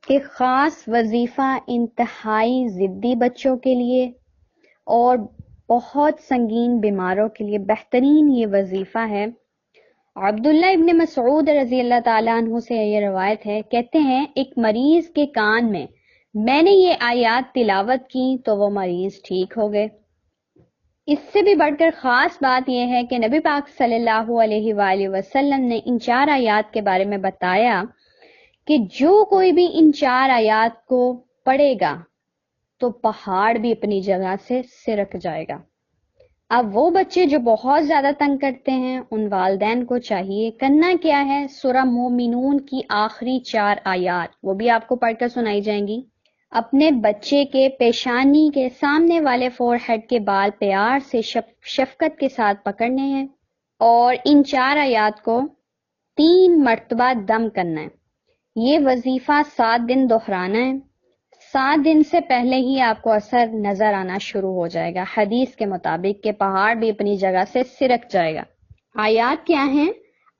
ایک خاص وظیفہ انتہائی ضدی بچوں کے لیے اور بہت سنگین بیماروں کے لیے بہترین یہ وظیفہ ہے۔ عبداللہ ابن مسعود رضی اللہ تعالیٰ عنہ سے یہ روایت ہے، کہتے ہیں ایک مریض کے کان میں نے یہ آیات تلاوت کی تو وہ مریض ٹھیک ہو گئے۔ اس سے بھی بڑھ کر خاص بات یہ ہے کہ نبی پاک صلی اللہ علیہ وآلہ وسلم نے ان 4 آیات کے بارے میں بتایا کہ جو کوئی بھی ان 4 آیات کو پڑھے گا تو پہاڑ بھی اپنی جگہ سے سرک جائے گا۔ اب وہ بچے جو بہت زیادہ تنگ کرتے ہیں، ان والدین کو چاہیے کرنا کیا ہے، سورہ مومنون کی آخری 4 آیات وہ بھی آپ کو پڑھ کر سنائی جائیں گی۔ اپنے بچے کے پیشانی کے سامنے والے فور ہیڈ کے بال پیار سے شفقت کے ساتھ پکڑنے ہیں اور ان 4 آیات کو 3 مرتبہ دم کرنا ہے۔ یہ وظیفہ 7 دن دہرانا ہے۔ 7 دن سے پہلے ہی آپ کو اثر نظر آنا شروع ہو جائے گا، حدیث کے مطابق کہ پہاڑ بھی اپنی جگہ سے سرک جائے گا۔ آیات کیا ہیں؟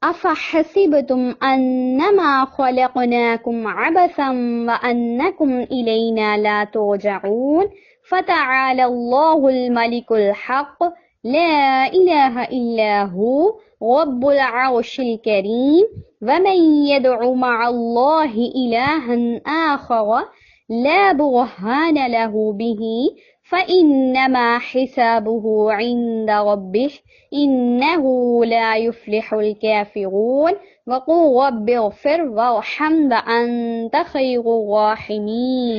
افحسبتم انما خلقناکم عبثا وانکم الینا لا ترجعون فتعالی اللہ الملک الحق لا الہ الا هو رب العرش الکریم ومن يدع مع الله الہا آخر لا برهان له به فإنما حسابه عند ربه إنه لا يفلح الكافرون وقل رب اغفر وارحم وأنت خير الراحمين۔